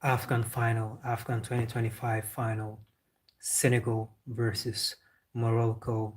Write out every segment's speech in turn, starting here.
AFCON 2025 final, Senegal versus Morocco.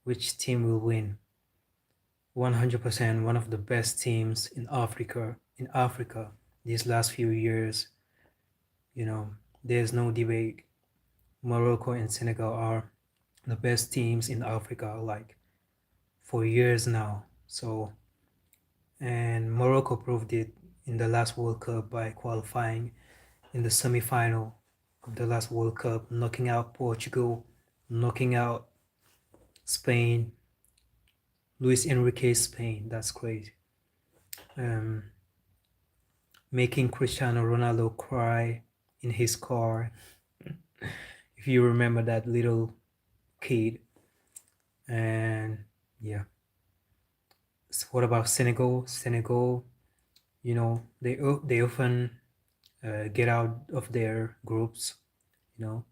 Which team will win? 100% one of the best teams in Africa. These last few years, you know, there's no debate. Morocco and Senegal are the best teams in Africa, like for years now. So, and Morocco proved it in the last World Cup by qualifying in the semi-final of the last World Cup, knocking out Portugal, knocking out Spain, Luis Enrique's Spain. That's crazy. Um, Making Cristiano Ronaldo cry in his car. If you remember that little kid. And yeah. So what about Senegal? Senegal, they often get out of their groups. You know,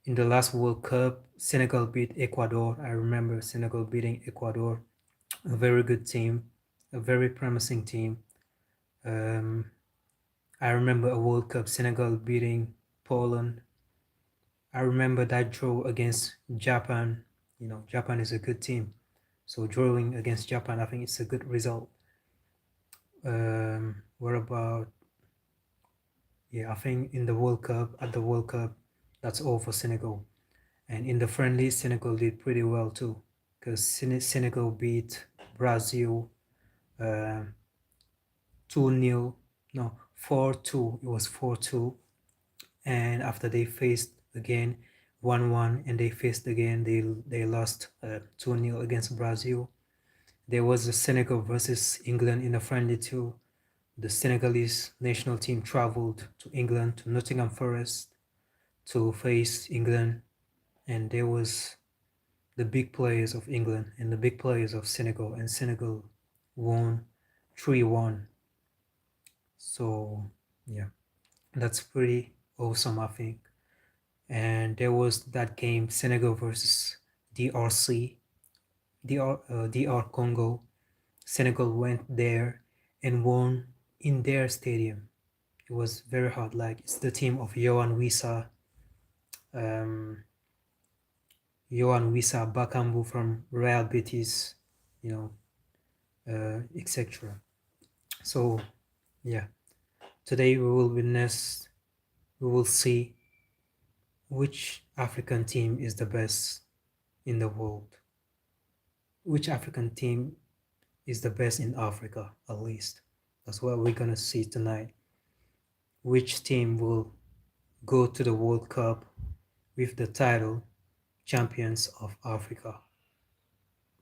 in the last World Cup, Senegal beat Ecuador. I remember Senegal beating Ecuador, a very good team, a very promising team. Um, I remember a World Cup Senegal beating Poland. I remember that draw against Japan. Japan is a good team. So drawing against Japan, I think it's a good result. What about, yeah, I think in the World Cup, at the World Cup, that's all for Senegal. And in the friendly, Senegal did pretty well too, because Senegal beat Brazil uh, 2-0, no, 4-2. It was 4-2. And after they faced again 1-1, and they faced again, they lost 2-0 against Brazil. There was a Senegal versus England in a friendly too. The Senegalese national team traveled to England, to Nottingham Forest, to face England, and there was the big players of England and the big players of Senegal, and Senegal won 3-1. So yeah, that's pretty awesome, I think. And there was that game, Senegal versus DRC, DR Congo. Senegal went there and won in their stadium. It was very hard. Like, it's the team of um, Yohan Wissa Bakambu from Real Betis, you know, etc. So yeah, today we will see which African team is the best in the world. Which African team is the best in Africa, at least. That's what we're gonna see tonight. Which team will go to the World Cup with the title Champions of Africa?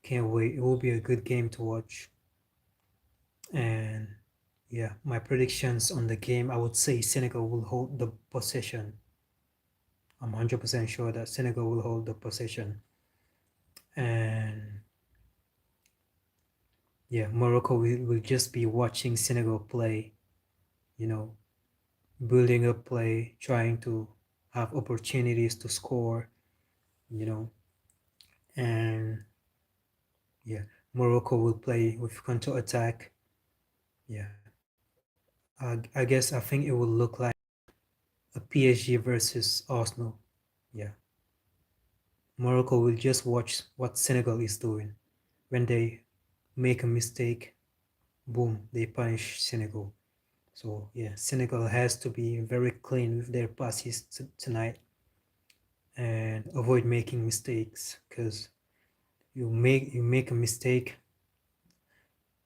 Can't wait. It will be a good game to watch. And yeah, my predictions on the game, I would say Senegal will hold the possession. I'm 100% sure that Senegal will hold the possession. And yeah, Morocco will just be watching Senegal play, you know, building up play, trying to have opportunities to score, you know, and yeah, Morocco will play with counter attack. Yeah, I guess I think it will look like a PSG versus Arsenal. Yeah, Morocco will just watch what Senegal is doing. When they make a mistake, boom, they punish Senegal. So yeah, Senegal has to be very clean with their passes tonight and avoid making mistakes, because you make a mistake,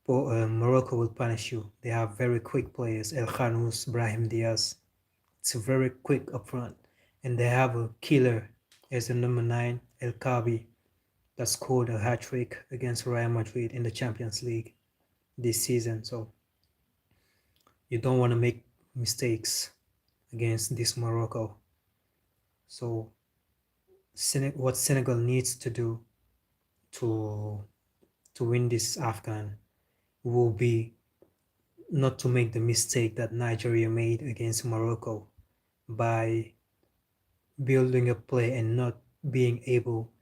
Morocco will punish you. They have very quick players, El Khanous, Brahim Diaz. It's very quick up front, and they have a killer as the number 9, El Kabi, that scored a hat trick against Real Madrid in the Champions League this season. So you don't want to make mistakes against this Morocco. So what Senegal needs to do to win this AFCON will be not to make the mistake that Nigeria made against Morocco by building a play and not being able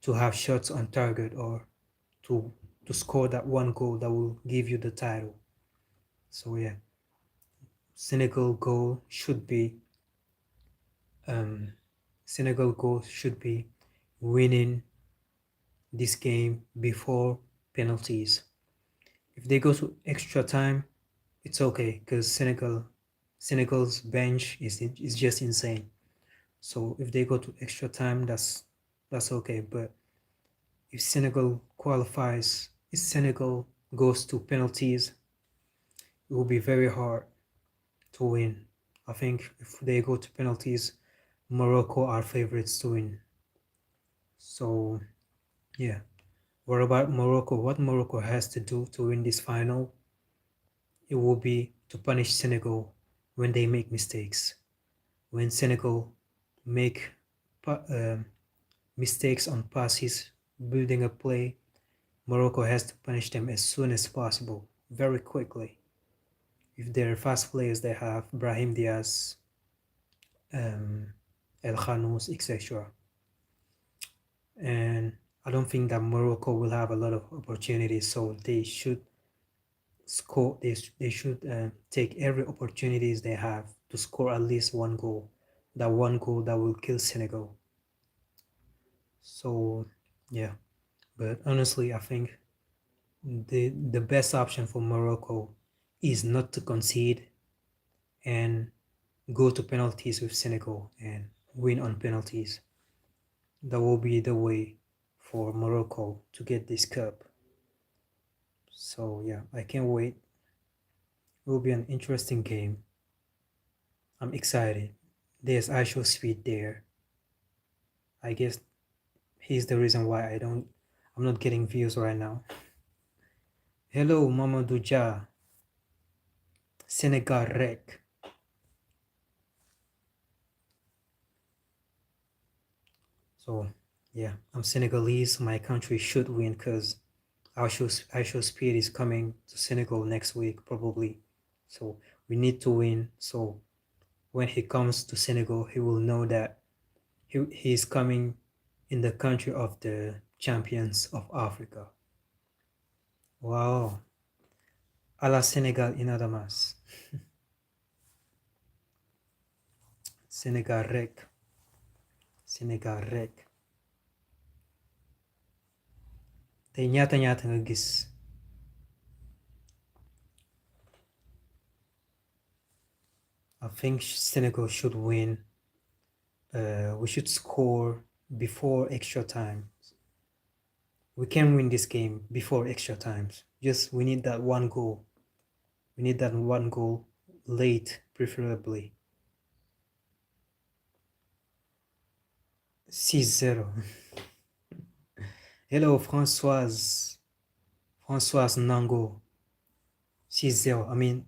to have shots on target, or to score that one goal that will give you the title. So yeah, Senegal goal should be um, Senegal goal should be winning this game before penalties. If they go to extra time, it's okay because Senegal's bench is just insane. So if they go to extra time, that's okay. But if Senegal goes to penalties, it will be very hard to win. I think if they go to penalties, Morocco are favorites to win. So yeah. What about Morocco? What Morocco has to do to win this final? It will be to punish Senegal when they make mistakes. When Senegal make mistakes on passes, building a play, Morocco has to punish them as soon as possible, very quickly. If they're fast players, they have Brahim Diaz, El Khanous, etc. And I don't think that Morocco will have a lot of opportunities, so they should score. They should take every opportunities they have to score at least one goal. That one goal that will kill Senegal. So yeah, but honestly, I think the best option for Morocco is not to concede and go to penalties with Senegal and win on penalties. That will be the way for Morocco to get this cup. So yeah, I can't wait. It will be an interesting game. I'm excited. There's actual speed there. I guess he's the reason why I'm not getting views right now. Hello, Mamadou Dia. Senegal Rec. So yeah, I'm Senegalese. My country should win because actual speed is coming to Senegal next week probably. So we need to win. So when he comes to Senegal, he will know that he is coming in the country of the champions of Africa. Wow. A la Senegal y nada más. Senegal Rec. Senegal Rec. Tey ñaata nga gis. I think Senegal should win. We should score before extra time. We can win this game before extra times. Just we need that one goal. We need that one goal late, preferably. 6-0. Hello, Françoise Nango. 6-0. I mean,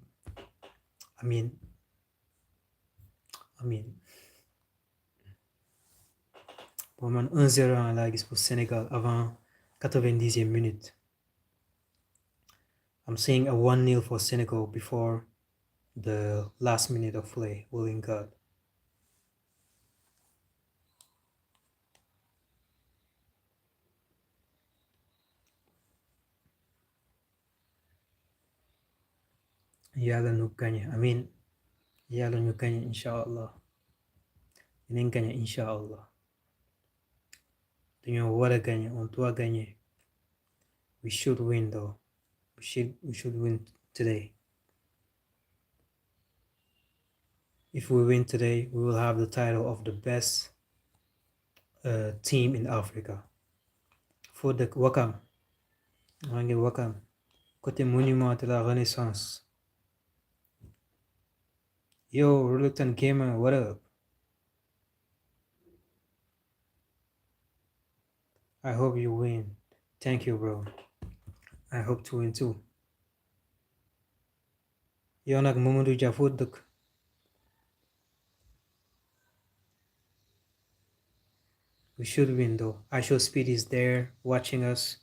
pour man 1-0 laa gis pour Sénégal avant 90e minute. I'm saying a 1-0 for Senegal before the last minute of play. Willing God. Yàlla ñu gagné amin. Yàlla ñu gagné inshallah. Dinañ gagné inshallah. Dañoo war a gagné, on doit gagner. We should win though. We should win today. If we win today, we will have the title of the best team in Africa. For the Wakam. Wakam. Côté monument de la Renaissance. Yo, Reluctant Gamer, what up? I hope you win. Thank you, bro. I hope to win too. Yo nag Mamadou Dia foo dëkk. We should win though. Actual Speed is there watching us.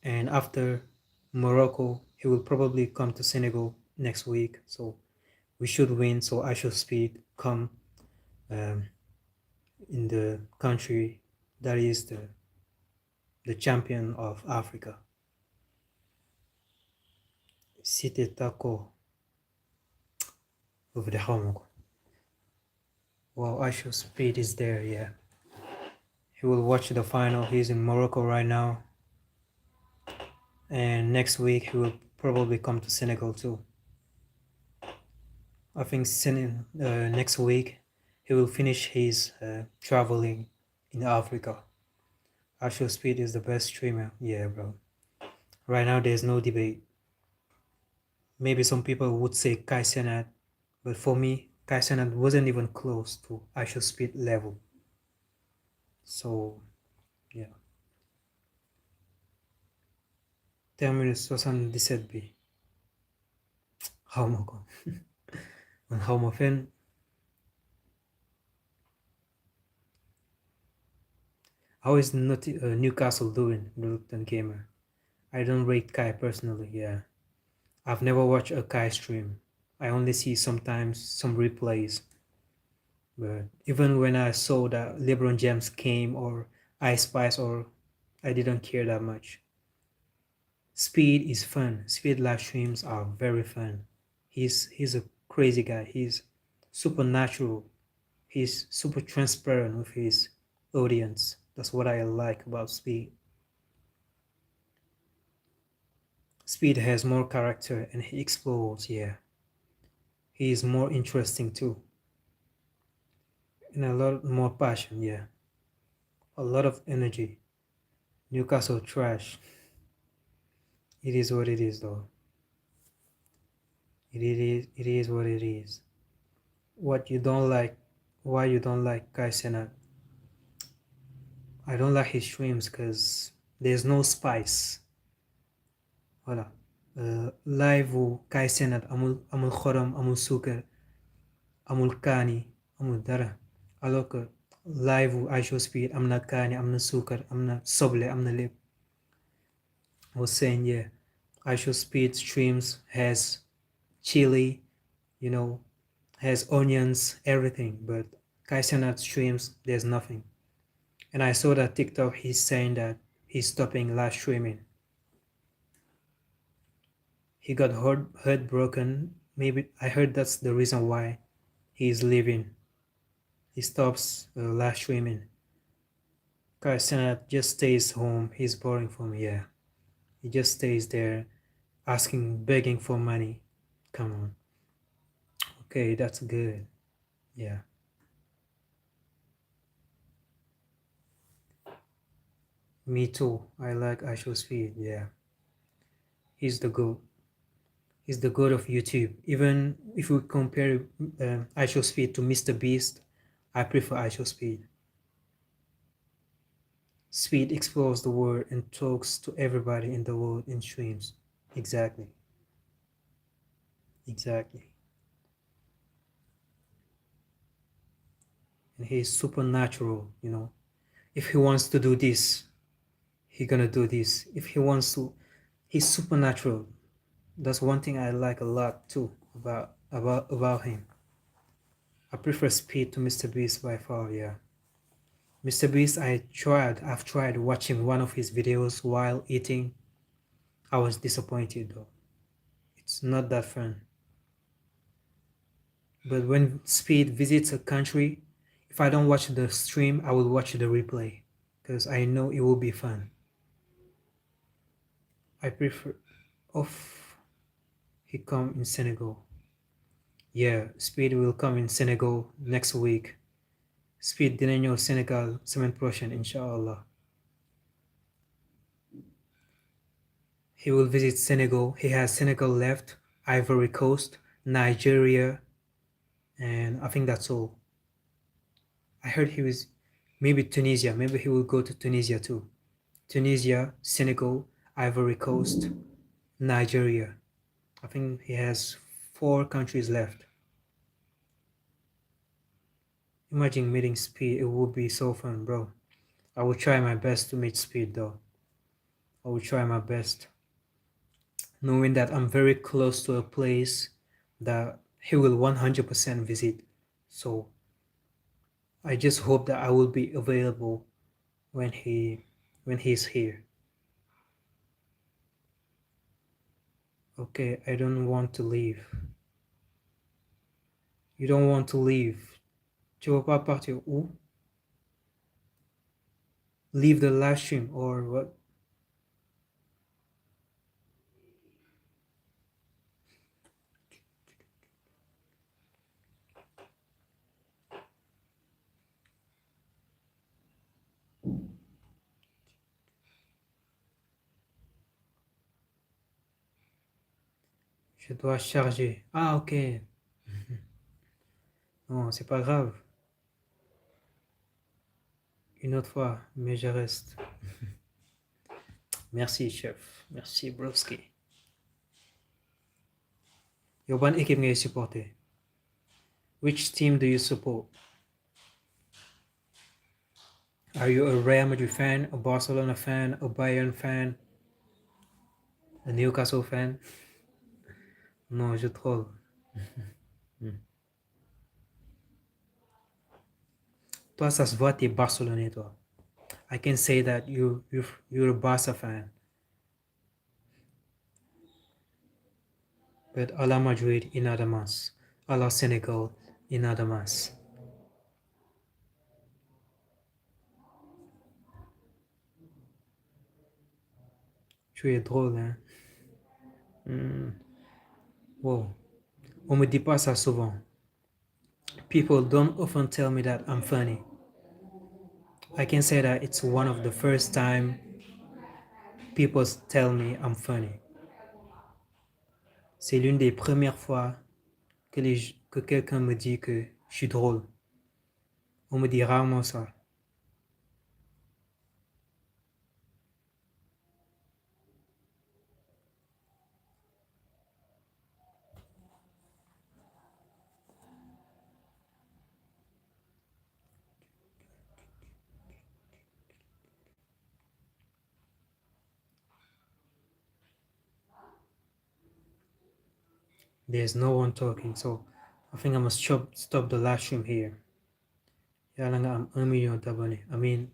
And after Morocco, he will probably come to Senegal next week. So we should win. So Actual Speed come in the country that is the champion of Africa. Cité Taco. over the home. Well, Aisha Speed is there, yeah. He will watch the final. He's in Morocco right now. And next week he will probably come to Senegal too. I think next week he will finish his traveling in Africa. Aisha Speed is the best streamer. Yeah, bro. Right now there's no debate. Maybe some people would say Kai Cenat, but for me, Kai Cenat wasn't even close to Aisha Speed level. So, yeah. Terminus 77B. Xaw ma ko. Man xaw ma fenn. How is Newcastle doing, Luton Gamer? I don't rate Kai personally, yeah. I've never watched a Kai stream. I only see sometimes some replays. But even when I saw that LeBron James came or Ice Spice, or I didn't care that much. Speed is fun. Speed live streams are very fun. He's a crazy guy. He's supernatural. He's super transparent with his audience. That's what I like about Speed. Speed has more character and he explodes, yeah. He is more interesting too. And a lot more passion, yeah. A lot of energy. Newcastle trash. It is what it is though. It is what it is. What you don't like, why you don't like Kai Cenat? I don't like his streams because there's no spice. Voilà. Live Kai Cenat amul xorom, amul suukar, amul kaani, amul dara. Alors que live Aisha Speed am na kaani, am na suukar, am na soble, am na lépp. I was saying, yeah, Aisha Speed streams has chili, you know, has onions, everything. But Kai Cenat streams, there's nothing. And I saw that TikTok, he's saying that he's stopping live streaming. He got heartbroken. Maybe I heard that's the reason why he's leaving. He stops live streaming. Kai Cenat just stays home. He's boring for me, yeah. He just stays there asking, begging for money. Come on. Okay, that's good. Yeah. Me too. I like Aisha Speed, yeah. He's the GOAT. He's the god of YouTube. Even if we compare Aisha Speed to Mr. Beast, I prefer Aisha Speed. Speed explores the world and talks to everybody in the world in streams. Exactly. Exactly. And he's supernatural, you know. If he wants to do this, he gonna do this. If he wants to, he's supernatural. That's one thing I like a lot too about him. I prefer Speed to Mr. Beast by far, yeah. Mr. Beast, I've tried watching one of his videos while eating. I was disappointed though. It's not that fun. But when Speed visits a country, if I don't watch the stream, I will watch the replay because I know it will be fun. I prefer off he come in Senegal. Yeah, Speed will come in Senegal next week. Speed dina ñëw Senegal semaine prochaine, inshallah. He will visit Senegal. He has Senegal left, Ivory Coast, Nigeria, and I think that's all. I heard he was maybe Tunisia. Maybe he will go to Tunisia too. Tunisia, Senegal, Ivory Coast, Nigeria. I think he has 4 countries left. Imagine meeting Speed. It would be so fun, bro. I will try my best to meet Speed though. I will try my best. Knowing that I'm very close to a place that he will 100% visit. So I just hope that I will be available when he's here. Okay, I don't want to leave. You don't want to leave. Tu veux pas partir où? Leave the live stream or what? Je dois charger. Ah, ok. Non, c'est pas grave. Une autre fois, mais je reste. Merci, chef. Merci, broski. Yow ban équipe ngay supporter? Which team do you support? Are you a Real Madrid fan, a Barcelona fan, a Bayern fan, a Newcastle fan? Non, je troll. Toi, ça se voit, t'es Barcelonais, toi. I can say that you're a Barca fan. But à la Madrid, y nada más. À la Senegal, y nada más. Tu es drôle, hein? Wow. On me dit pas ça souvent. People don't often tell me that I'm funny. I can say that it's one of the first time people tell me I'm funny. C'est l'une des premières fois que quelqu'un me dit que je suis drôle. On me dit rarement ça. There's no one talking, so I think I must stop the live stream here. Yàlla nga am 1 million d'abonnés. Amin.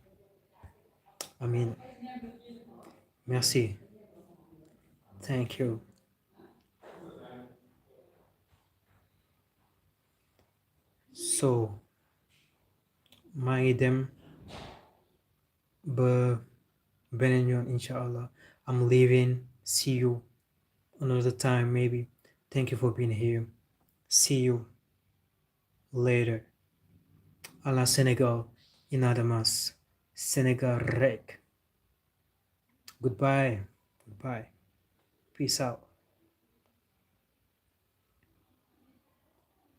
Merci. Thank you. So, maa ngi dem ba beneen yoon, inshallah. I'm leaving. See you another time, maybe. Thank you for being here. See you later. À la Sénégal, y nada más. Sénégal rek. Goodbye. Peace out.